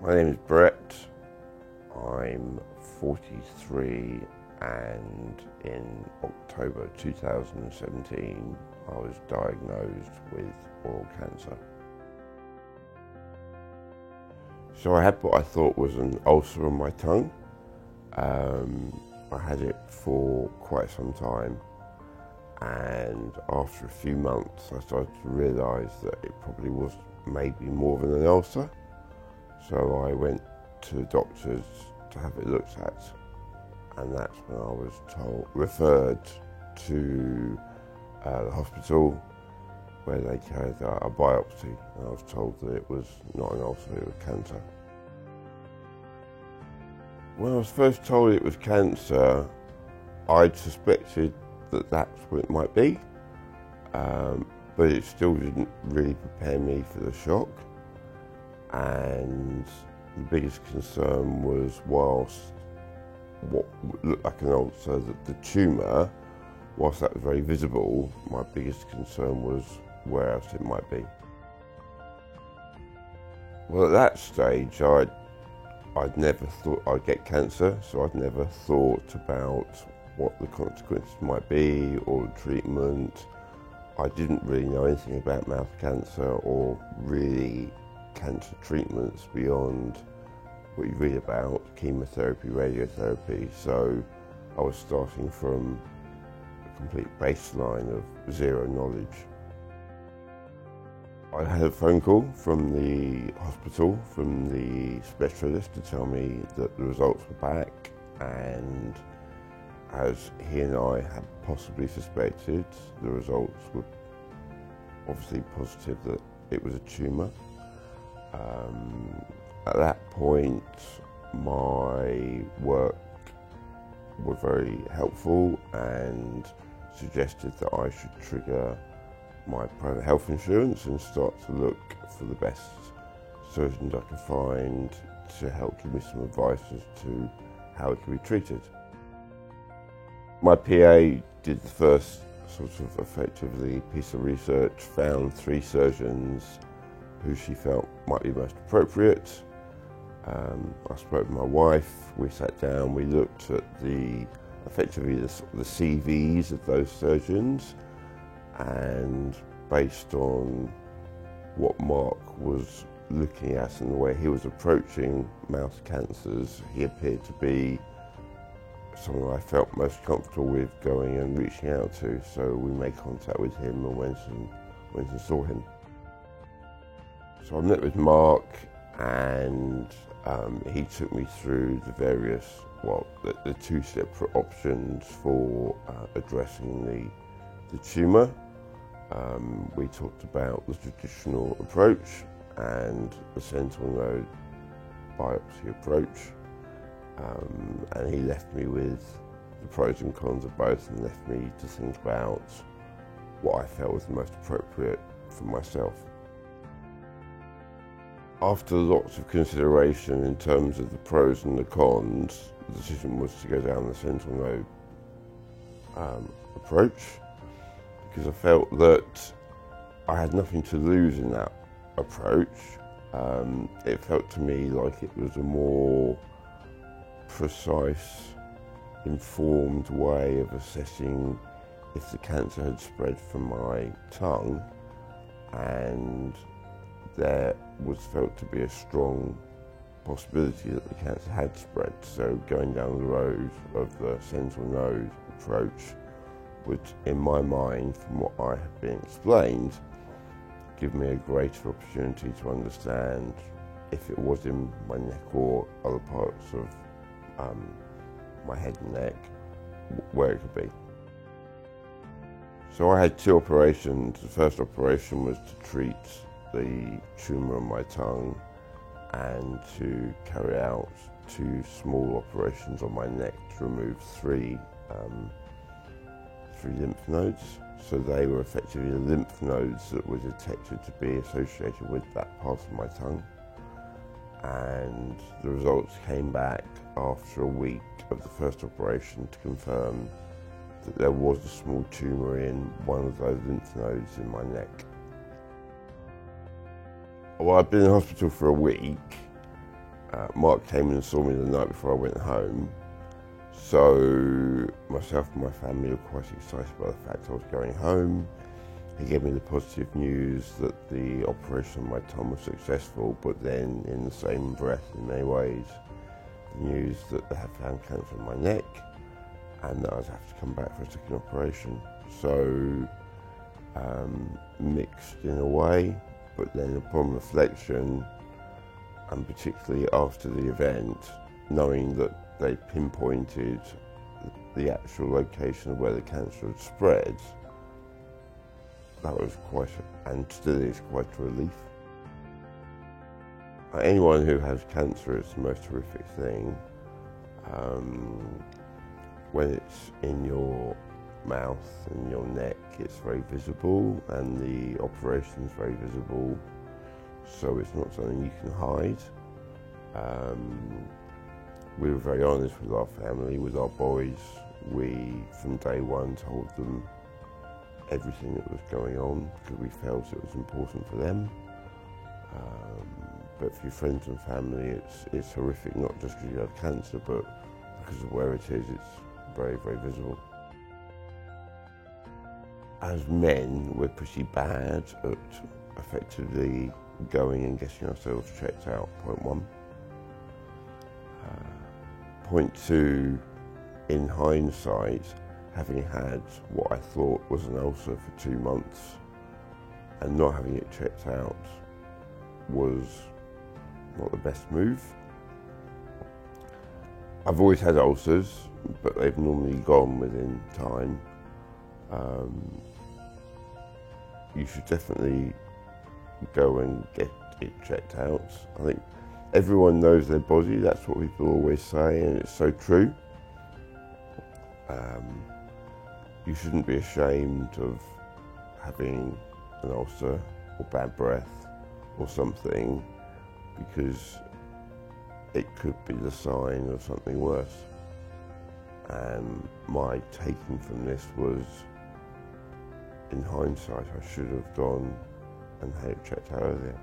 My name is Brett. I'm 43 and in October 2017 I was diagnosed with oral cancer. So I had what I thought was an ulcer on my tongue. I had it for quite some time, and after a few months I started to realise that it probably was maybe more than an ulcer. So I went to the doctors to have it looked at, and that's when I was referred to the hospital where they carried out a biopsy, and I was told that it was not an ulcer, it was cancer. When I was first told it was cancer, I'd suspected that that's what it might be, but it still didn't really prepare me for the shock. And the biggest concern was, whilst what looked like an ulcer, that the tumour, whilst that was very visible, my biggest concern was where else it might be. Well, at that stage, I'd never thought I'd get cancer, so I'd never thought about what the consequences might be or the treatment. I didn't really know anything about mouth cancer or really cancer treatments beyond what you read about, chemotherapy, radiotherapy, so I was starting from a complete baseline of zero knowledge. I had a phone call from the hospital, from the specialist, to tell me that the results were back, and as he and I had possibly suspected, the results were obviously positive that it was a tumour. At that point, my work were very helpful and suggested that I should trigger my private health insurance and start to look for the best surgeons I could find to help give me some advice as to how it could be treated. My PA did the first sort of effectively piece of research, found 3 surgeons who she felt might be most appropriate. I spoke with my wife, we sat down, we looked at effectively the CVs of those surgeons, and based on what Mark was looking at and the way he was approaching mouth cancers, he appeared to be someone I felt most comfortable with going and reaching out to, so we made contact with him and went and saw him. So I met with Mark, and he took me through the various, the 2 separate options for addressing the tumour. We talked about the traditional approach and the sentinel node biopsy approach, and he left me with the pros and cons of both and left me to think about what I felt was the most appropriate for myself. After lots of consideration in terms of the pros and the cons, the decision was to go down the sentinel node approach, because I felt that I had nothing to lose in that approach. It felt to me like it was a more precise, informed way of assessing if the cancer had spread from my tongue, and there was felt to be a strong possibility that the cancer had spread. So going down the road of the sentinel node approach would, in my mind, from what I have been explained, give me a greater opportunity to understand if it was in my neck or other parts of my head and neck, where it could be. So I had 2 operations. The first operation was to treat the tumour on my tongue and to carry out 2 small operations on my neck to remove 3 lymph nodes. So they were effectively the lymph nodes that were detected to be associated with that part of my tongue. And the results came back after a week of the first operation to confirm that there was a small tumour in one of those lymph nodes in my neck. Well, I'd been in hospital for a week, Mark came and saw me the night before I went home. So myself and my family were quite excited by the fact I was going home. He gave me the positive news that the operation on my tongue was successful, but then in the same breath, in many ways, the news that they had found cancer in my neck and that I'd have to come back for a second operation. So mixed in a way, but then upon reflection, and particularly after the event, knowing that they pinpointed the actual location of where the cancer had spread, that was quite, and still is quite a relief. Anyone who has cancer, it's the most horrific thing. When it's in your mouth and your neck, it's very visible, and the operation is very visible, so it's not something you can hide. We were very honest with our family, with our boys. We, from day one, told them everything that was going on because we felt it was important for them. But for your friends and family, it's horrific, not just because you have cancer, but because of where it is, it's very, very visible. As men, we're pretty bad at effectively going and getting ourselves checked out, point one. Point two, in hindsight, having had what I thought was an ulcer for 2 months and not having it checked out was not the best move. I've always had ulcers, but they've normally gone within time. You should definitely go and get it checked out. I think everyone knows their body, that's what people always say, and it's so true. You shouldn't be ashamed of having an ulcer or bad breath or something, because it could be the sign of something worse. And my taking from this was, in hindsight, I should have gone and had it checked out earlier.